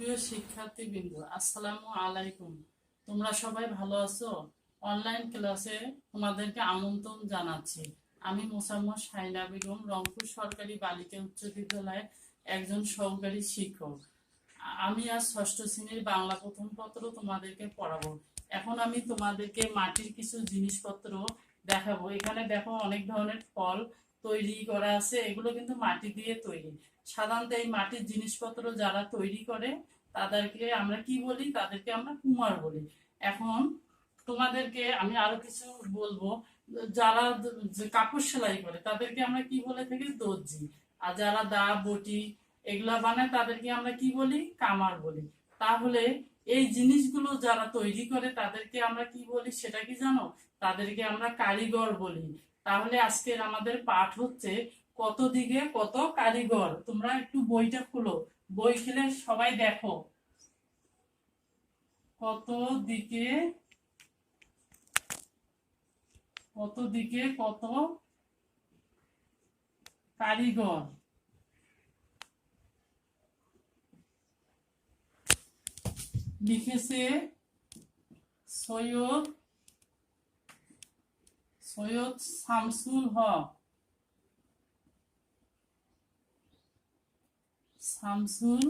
সুপ্রিয় শিক্ষার্থীবৃন্দ, আসসালামু আলাইকুম। তোমরা সবাই ভালো আছো? অনলাইন ক্লাসে তোমাদেরকে আমন্ত্রণ জানাচ্ছি। আমি মোসাম্মদ শাহিনা বেগম, রংপুর সরকারি বালিকা উচ্চ বিদ্যালয়ের একজন সহকারী শিক্ষক। আমি আজ ষষ্ঠ শ্রেণীর বাংলা প্রথম পত্র তোমাদেরকে পড়াবো। এখন আমি তোমাদেরকে মাটির কিছু জিনিসপত্র দেখাবো। এখানে দেখো অনেক ধরনের ফল তৈরি করা আছে, এগুলো কিন্তু মাটি দিয়ে তৈরি। সাধারণত এই মাটির জিনিসপত্র যারা তৈরি করে তাদেরকে আমরা কি বলি? তাদেরকে আমরা কুমার বলি। এখন তোমাদেরকে আমি আরো কিছু বলবো। যারা কাপড় সেলাই করে তাদেরকে আমরা কি বলে থাকি? দর্জি। আর যারা দা বটি এগুলা বানায় তাদেরকে আমরা কি বলি? কামার বলি। তাহলে এই জিনিসগুলো যারা তৈরি করে তাদেরকে আমরা কি বলি সেটা কি জানো? তাদেরকে আমরা কারিগর বলি। তাহলে আজকের আমাদের পাঠ হচ্ছে কত দিকে কত কারিগর। তোমরা একটু বইটা খুলো, বই খুলে সবাই দেখো কত দিকে কত কারিগর। লিখেছে সৈয়দ শামসুল হক। শামসুল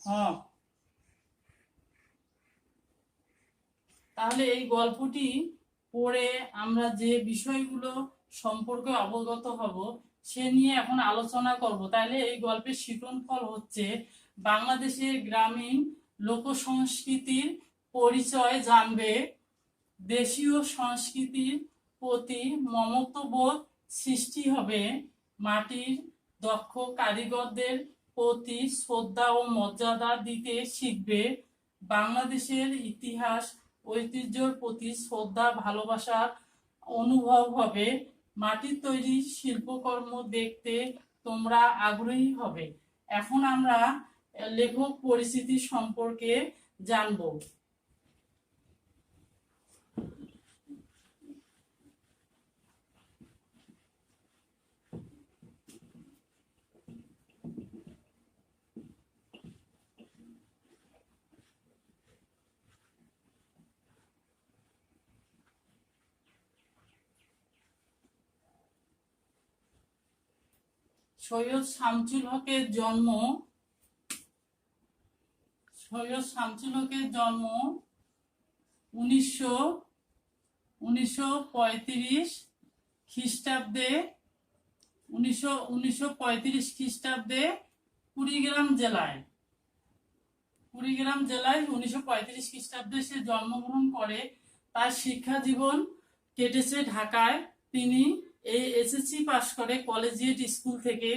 হক। তাহলে এই গল্পটি পড়ে আমরা যে বিষয়গুলো সম্পর্কে অবগত হব সে নিয়ে এখন আলোচনা করব। তাহলে এই গল্পের শিরোনাম হচ্ছে বাংলাদেশের গ্রামীণ লোক সংস্কৃতির পরিচয় জানবে, দেশীয় সংস্কৃতির প্রতি মমত্ববোধ সৃষ্টি হবে, মাটির দক্ষ কারিগরদের প্রতি শ্রদ্ধা ও মর্যাদা দিতে শিখবে, বাংলাদেশের ইতিহাস ঐতিহ্যের প্রতি শ্রদ্ধা ভালোবাসার অনুভব হবে, মাটির তৈরি শিল্পকর্ম দেখতে তোমরা আগ্রহী হবে। এখন আমরা লেখক পরিচিতি সম্পর্কে জানবো। সৈয়দ শামসুল হকের জন্ম 1935 খ্রিস্টাব্দে। 1935 খ্রিস্টাব্দে কুড়িগ্রাম জেলায় 1935 খ্রিস্টাব্দে সে জন্মগ্রহণ করে। তার শিক্ষা জীবন কেটেছে ঢাকায়। তিনি এসএসসি পাশ করে কলেজিয়েট স্কুল থেকে,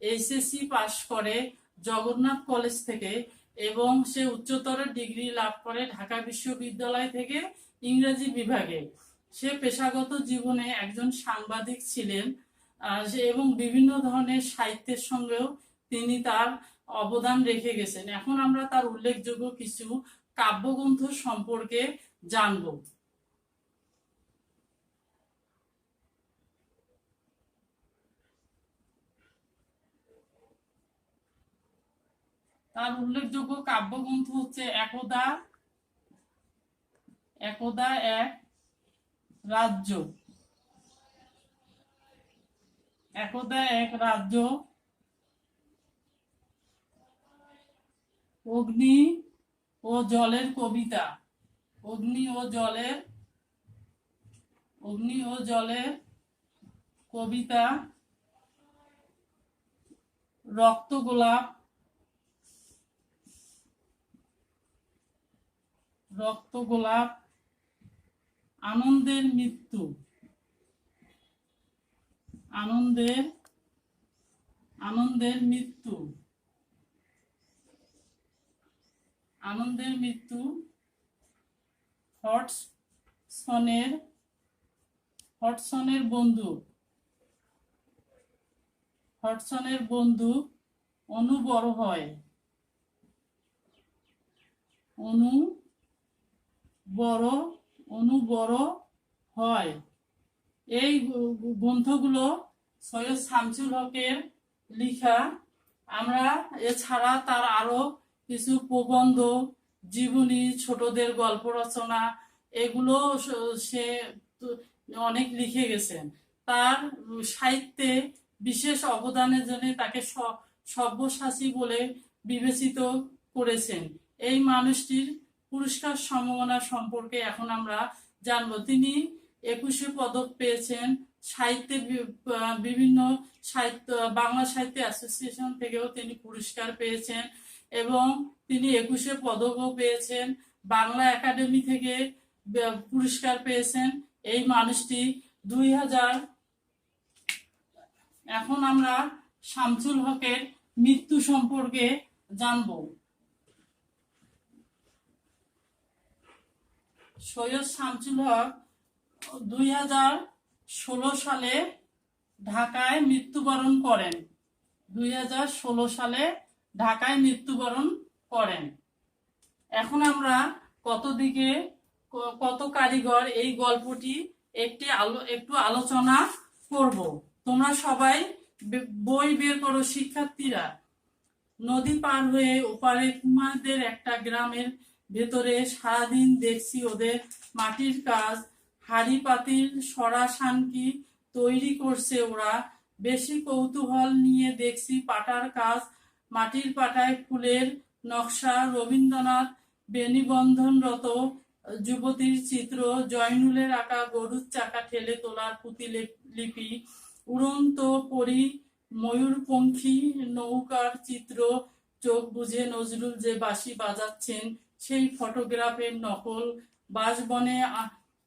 এইচএসসি পাশ করে জগন্নাথ কলেজ থেকে এবং সে উচ্চতর ডিগ্রি লাভ করে ঢাকা বিশ্ববিদ্যালয় থেকে ইংরেজি বিভাগে। সে পেশাগত জীবনে একজন সাংবাদিক ছিলেন এবং বিভিন্ন ধরনের সাহিত্যের সঙ্গেও তিনি তার অবদান রেখে গেছেন। এখন আমরা তার উল্লেখযোগ্য কিছু কাব্যগ্রন্থ সম্পর্কে জানব। তার উল্লেখযোগ্য কাব্যগ্রন্থ হচ্ছে একদা এক রাজ্য, অগ্নি ও জলের কবিতা, রক্ত গোলাপ, আনন্দের মৃত্যু, হডসনের বন্ধু, অনু বড় হয়। এই গ্রন্থগুলো সৈয়দ শামসুল হকের লিখা আমরা এছাড়া তার আরো কিছু প্রবন্ধ, জীবনী, ছোটদের গল্প রচনা, এগুলো সে অনেক লিখে গেছেন। তার সাহিত্যে বিশেষ অবদানের জন্য তাকে সব্যসাচী বলে বিবেচিত করেছেন। এই মানুষটির পুরস্কার সম্মাননা সম্পর্কে এখন আমরা জানবো। তিনি 21 পদক পেয়েছেন। সাহিত্যে বিভিন্ন সাহিত্য, বাংলা সাহিত্য অ্যাসোসিয়েশন থেকেও তিনি পুরস্কার পেয়েছেন এবং তিনি 21 পদকও পেয়েছেন। বাংলা একাডেমি থেকে পুরস্কার পেয়েছেন এই মানুষটি 2000। এখন আমরা শামসুল হকের মৃত্যু সম্পর্কে জানব। সৈয়দ শামসুল হক 2016 সালে ঢাকায় মৃত্যুবরণ করেন। 2016 সালে ঢাকায় মৃত্যুবরণ করেন। এখন আমরা কত কারিগর এই গল্পটি একটু আলোচনা করব। তোমরা সবাই বই বের করো শিক্ষার্থীরা। নদী পার হয়ে ওপারে কুমারদের একটা গ্রামের ভেতরে সারাদিন দেখছি ওদের মাটির কাজ, হাড়ি পাতিল সরা সানকি তৈরি করছে ওরা। বেশি কৌতূহল নিয়ে দেখছি পাটার কাজ, মাটির পাটায় ফুলের নকশা, রবীন্দ্রনাথ বেনিবন্ধনরত যুবতীর চিত্র, জয়নুলের আঁকা গরুর চাকা ঠেলে তোলার পুঁতি লিপি, উড়ন্ত পরি ময়ূরপঙ্খী নৌকার চিত্র, চোখ বুঝে নজরুল যে বাঁশি বাজাচ্ছেন সেই ফটোগ্রাফের নকল। বাঁশবনে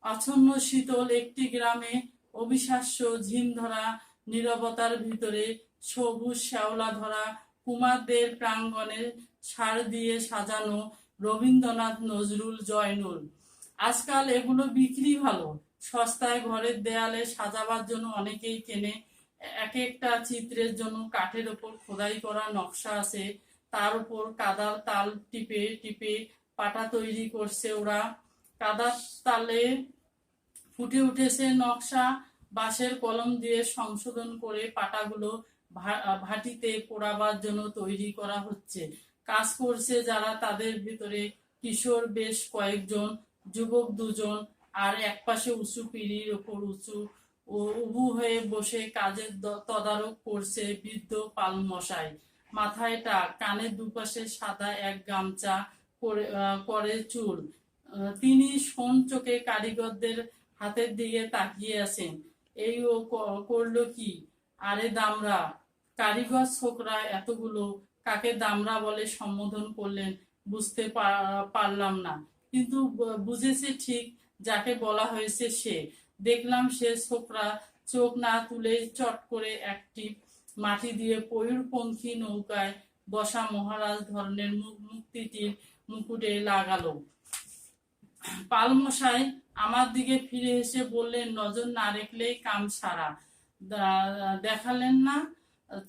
আচ্ছন্ন শীতল একটি গ্রামে অবিশ্বাস্য ঝিমধরা নীরবতার ভিতরে সবুজ শ্যাওলা ধরা কুমারদের প্রাঙ্গণে সার দিয়ে সাজানো রবীন্দ্রনাথ, নজরুল, জয়নুল। আজকাল এগুলো বিক্রি ভালো, সস্তায় ঘরের দেয়ালে সাজাবার জন্য অনেকেই কেনে। এক একটা চিত্রের জন্য কাঠের ওপর খোদাই করা নকশা আছে, তার উপর কাদার তাল টিপে টিপে পাটা তৈরি করছে ওরা। কাদার তালে ফুটে উঠেছে নকশা, বাঁশের কলম দিয়ে সংশোধন করে পাটাগুলো ভাটিতে পোড়াবার জন্য তৈরি করা হচ্ছে। কাজ করছে যারা, তাদের ভিতরে কিশোর বেশ কয়েকজন, যুবক দুজন, আর একপাশে উঁচু পিঁড়ির ওপর উবু হয়ে বসে কাজের তদারক করছে বৃদ্ধ পালমশাই। মাথায় টাক, কানের দুপাশে সাদা এক গামছা করে চুল। তিনি শোন চোখে কারিগরদের হাতের দিকে তাকিয়ে আছেন। এই ও করলো কি? আরে দামরা! কারিগর ছোকরা এতগুলো, কাকে দামরা বলে সম্বোধন করলেন বুঝতে পারলাম না, কিন্তু বুঝেছে ঠিক, যাকে বলা হয়েছে সে। দেখলাম সে ছোকরা চোখ না তুলে চট করে একটি মাটি দিয়ে ময়ূরপঙ্খী নৌকায় বসা মহারাজ ধরনের মুক্তিটির মুকুটে লাগালো। পালমশাই আমার দিকে ফিরে এসে বললেন, নজর না রাখলেই কাম সারা। দেখালেন না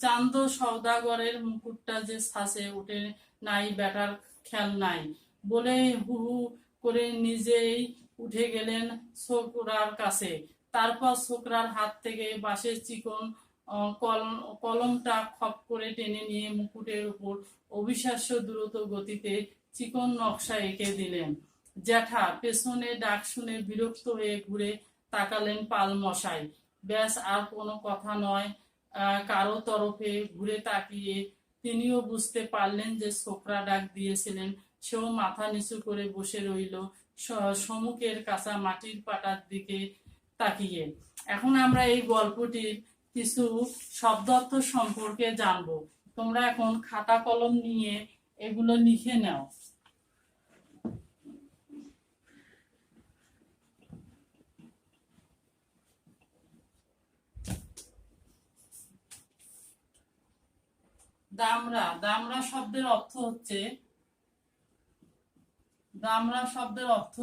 চান্দ সওদাগরের মুকুটটা যে ছাঁচে ওঠে নাই, বেটার খেয়াল নাই বলে হু হু করে নিজেই উঠে গেলেন ছোকরার কাছে। তারপর ছোকরার হাত থেকে বাঁশের চিকন কলমটা খপ করে টেনে নিয়ে মুকুটের উপর অবিশ্বাস্য দ্রুত গতিতে চিকন নকশা এঁকে দিলেন। জ্যাঠা পেছনে ডাক শুনে বিরক্ত হয়ে ঘুরে তাকালেন পালমশাই। ব্যাস, আর কোনো কথা নয়। কারো তরফে ঘুরে তাকিয়ে তিনিও বুঝতে পারলেন যে ছোকরা ডাক দিয়েছিলেন। সেও মাথা নিচু করে বসে রইল সম্মুখের কাঁচা মাটির পাটার দিকে তাকিয়ে। এখন আমরা এই গল্পটির কিছু শব্দার্থ সম্পর্কে জানবো। তোমরা এখন খাতা কলম নিয়ে এগুলো লিখে নাও। দামরা, দামরা শব্দের অর্থ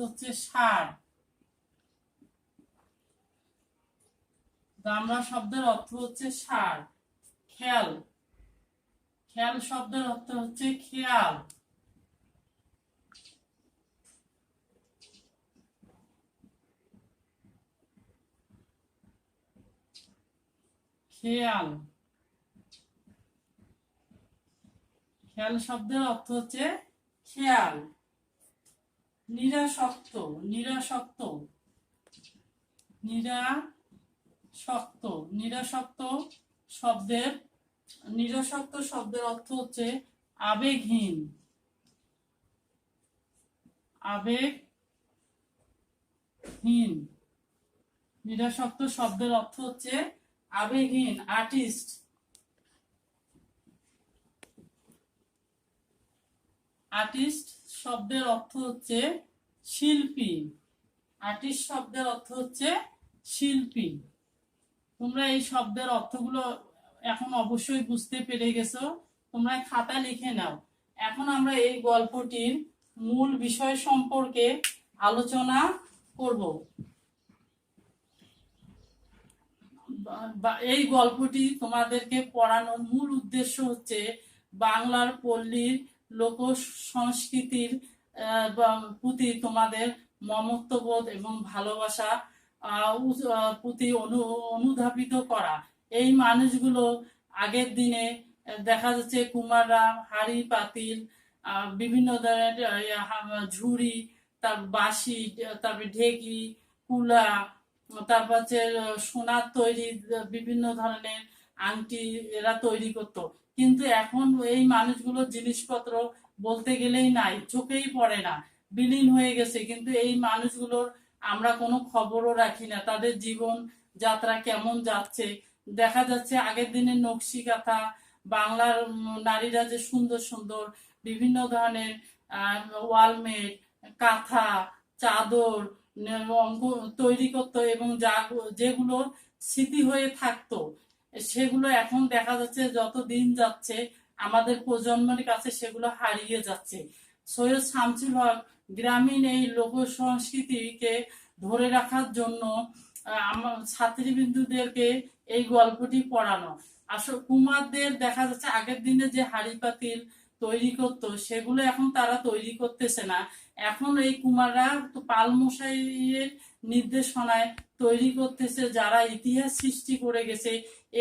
হচ্ছে ষাঁড়। দামরা শব্দের অর্থ হচ্ছে ষাঁড়। খেয়াল, খেয়াল শব্দের অর্থ হচ্ছে খেয়াল। খেয়াল। খেয়াল শব্দের অর্থ হচ্ছে খেয়াল। নিরাসক্ত, নিরাসক্ত, নিরাসক্ত, নিরাসক্ত শব্দের নিরাসক্ত শব্দের অর্থ হচ্ছে আবেগহীন, আবেগহীন। নিরাসক্ত শব্দের অর্থ হচ্ছে আবেগহীন। আর্টিস্ট, আর্টিস্ট শব্দের অর্থ হচ্ছে শিল্পী, আর্টিস্ট শব্দের অর্থ হচ্ছে শিল্পী। তোমরা এই শব্দের অর্থগুলো এখন অবশ্যই বুঝতে পেরে গেছো, তোমরা খাতা লিখে নাও। এখন আমরা এই গল্পটির মূল বিষয় সম্পর্কে আলোচনা করব। এই গল্পটি তোমাদেরকে পড়ানোর মূল উদ্দেশ্য হচ্ছে বাংলার পল্লীর লোক সংস্কৃতির প্রতি তোমাদের মমত্ববোধ এবং ভালোবাসা প্রতি অনুধাবিত করা। এই মানুষগুলো আগের দিনে দেখা যাচ্ছে কুমাররা হাঁড়ি পাতিল, বিভিন্ন ধরনের ঝুড়ি, তার বাঁশি, তারপরে ঢেকি, কুলা, তারপর হচ্ছে সোনার তৈরি বিভিন্ন ধরনের আংটি এরা তৈরি করতো। কিন্তু এখন এই মানুষগুলো জিনিসপত্র বলতে গেলেই নাই, চোখেই পড়ে না, বিলীন হয়ে গেছে। কিন্তু এই মানুষগুলোর আমরা কোনো খবরও রাখি না, তাদের জীবন যাত্রা কেমন যাচ্ছে। দেখা যাচ্ছে আগের দিনের নকশি কাঁথা, বাংলার নারীরা যে সুন্দর সুন্দর বিভিন্ন ধরনের ওয়ালমেট, কাঁথা, চাদর তৈরি করতো এবং যেগুলো স্মৃতি হয়ে থাকতো, সেগুলো এখন দেখা যাচ্ছে যত দিন যাচ্ছে আমাদের প্রজন্মের কাছে সেগুলো হারিয়ে যাচ্ছে। সৈয়দ শামসুল হক গ্রামীণ এই লোক সংস্কৃতিকে ধরে রাখার জন্য আমার ছাত্রীবৃন্দুদেরকে এই গল্পটি পড়ানো। আসলে কুমারদের দেখা যাচ্ছে আগের দিনে যে হাঁড়ি পাতিল তৈরি করতো সেগুলো এখন তারা তৈরি করতেছে না। এখন এই কুমাররা তো পালমশাইয়ের নির্দেশনায় তৈরি করতেছে যারা ইতিহাস সৃষ্টি করে গেছে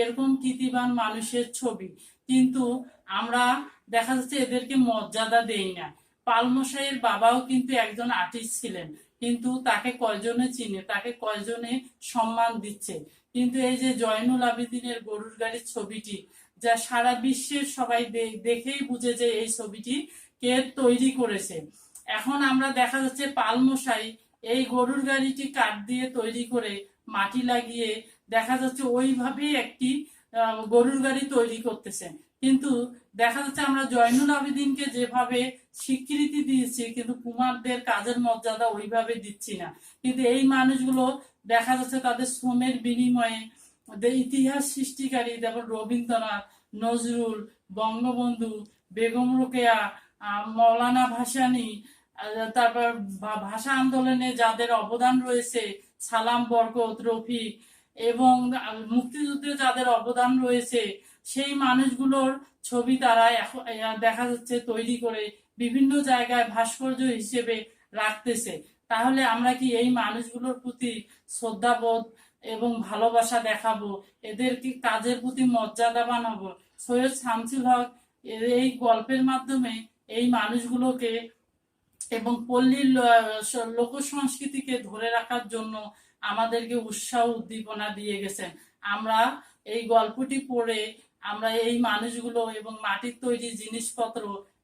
এরকম কীর্তিবান মানুষের ছবি। কিন্তু আমরা দেখা যাচ্ছে এদেরকে মর্যাদা দেই না। পালমশাইয়ের বাবাও কিন্তু একজন আর্টিস্ট ছিলেন, কিন্তু তাকে কয়জনে চিনে, তাকে কয়জনে সম্মান দিচ্ছে। কিন্তু এই যে জয়নুল আবেদিনের গরুর গাড়ির ছবিটি, যা সারা বিশ্বের সবাই দেখেই বুঝে যে এই ছবিটি কে তৈরি করেছে। এখন আমরা দেখা যাচ্ছে পালমশাই এই গরুর গাড়িটি কাঠ দিয়ে তৈরি করে মাটি লাগিয়ে দেখা যাচ্ছে ওইভাবেই একটি গরুর গাড়ি তৈরি করতেছেন। কিন্তু দেখা যাচ্ছে আমরা জয়নুল আবেদিনকে যেভাবে স্বীকৃতি দিয়েছি কিন্তু কুমারদের কাজের মর্যাদা ওইভাবে দিচ্ছি না। কিন্তু এই মানুষগুলো দেখা যাচ্ছে তাদের শ্রমের বিনিময়ে ইতিহাস সৃষ্টিকারী যেমন রবীন্দ্রনাথ, নজরুল, বঙ্গবন্ধু, বেগম রোকেয়া, মৌলানা ভাসানী, তারপর ভাষা আন্দোলনে যাদের অবদান রয়েছে সালাম, বরকত, রফিক, এবং মুক্তিযুদ্ধে যাদের অবদান রয়েছে সেই মানুষগুলোর ছবি তারা দেখা যাচ্ছে তৈরি করে বিভিন্ন জায়গায় ভাস্কর্য হিসেবে রাখতেছে। তাহলে আমরা কি এই মানুষগুলোর প্রতি শ্রদ্ধাবোধ এবং ভালোবাসা দেখাবো, এদের কি কাজের প্রতি মর্যাদাবান হব? সৈয়দ শামসুল হক এই গল্পের মাধ্যমে এই মানুষগুলোকে এবং পল্লীর লোক সংস্কৃতিকে ধরে রাখার জন্য আমাদেরকে উৎসাহ উদ্দীপনা দিয়ে গেছেন। আমরা এই গল্পটি পড়ে আমরা এই মানুষগুলো এবং মাটির তৈরি জিনিসপত্র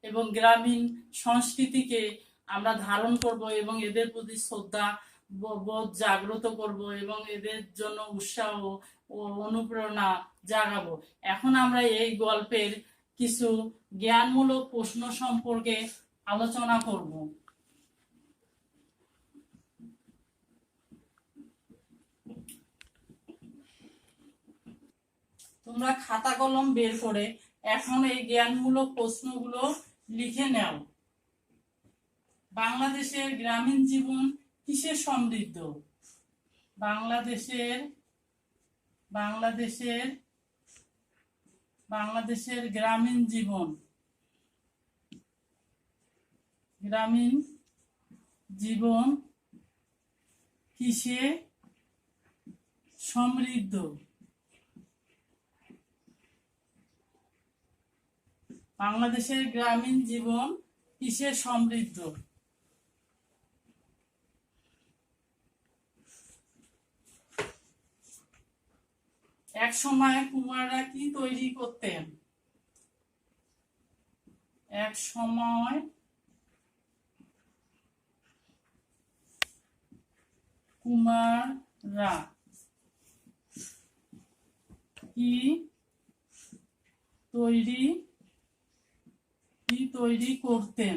এবং গ্রামীণ সংস্কৃতিকে আমরা ধারণ করব এবং এদের প্রতি শ্রদ্ধা বোধ জাগ্রত করব এবং এদের জন্য উৎসাহ ও অনুপ্রেরণা জাগাবো। এখন আমরা এই গল্পের কিছু জ্ঞানমূলক প্রশ্ন সম্পর্কে আলোচনা করব। তোমরা খাতা কলম বের করে এখন এই জ্ঞানমূলক প্রশ্নগুলো লিখে নাও। বাংলাদেশের গ্রামীণ জীবন কিসে সমৃদ্ধ? বাংলাদেশের বাংলাদেশের বাংলাদেশের গ্রামীণ জীবন গ্রামীণ জীবন কিসে সমৃদ্ধ? বাংলাদেশের গ্রামীণ জীবন কিসে সমৃদ্ধ? এক সময় কুমাররা কি তৈরি করতেন? এক সময় কুমাররা কি তৈরি করতেন?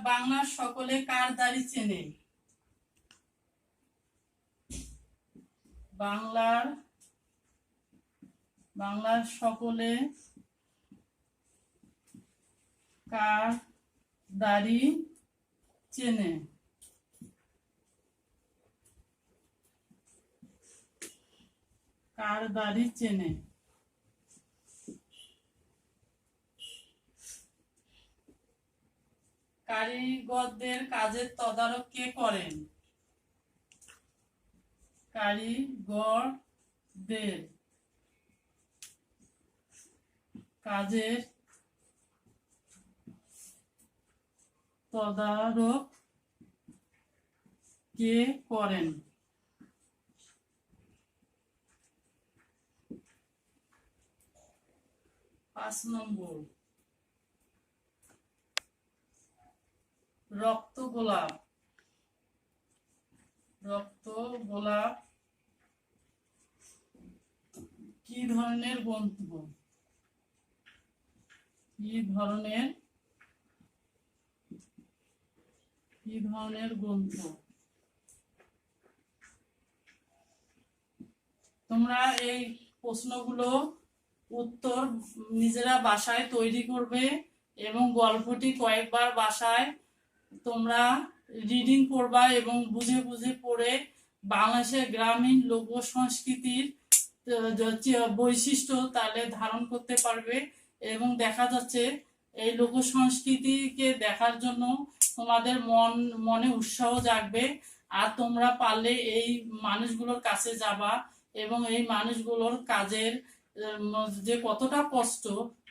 বাংলার সকলে কার দাড়ি চেনে? বাংলার সকলে কার দাড়ি চেনে? কার দাড়ি চেনে? কারিগরদের কাজের তদারক কে করেন? কারিগরদের কাজের তদারক কে করেন? 5 নম্বর, রক্ত গোলাপ কি ধরনের গ্রন্থ? কি ধরনের গ্রন্থ? তোমরা এই প্রশ্নগুলো উত্তর নিজেরা বাসায় তৈরি করবে এবং গল্পটি কয়েকবার বাসায় তোমরা রিডিং করবা এবং বুঝে বুঝে পড়ে বাংলাদেশের গ্রামীণ লোক সংস্কৃতির বৈশিষ্ট্য তাহলে ধারণ করতে পারবে। এবং দেখা যাচ্ছে এই লোক সংস্কৃতিকে দেখার জন্য তোমাদের মনে উৎসাহ জাগবে। আর তোমরা পারলে এই মানুষগুলোর কাছে যাবা এবং এই মানুষগুলোর কাজের যে কতটা কষ্ট,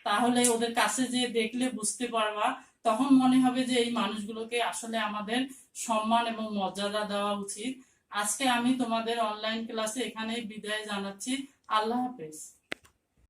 তাহলে ওদের কাছে যে দেখলে বুঝতে পারবা। তখন মনে হবে যে এই মানুষগুলোকে আসলে আমাদের সম্মান এবং মর্যাদা দেওয়া উচিত। আজকে আমি তোমাদের অনলাইন ক্লাসে এখানেই বিদায় জানাচ্ছি। আল্লাহ হাফেজ।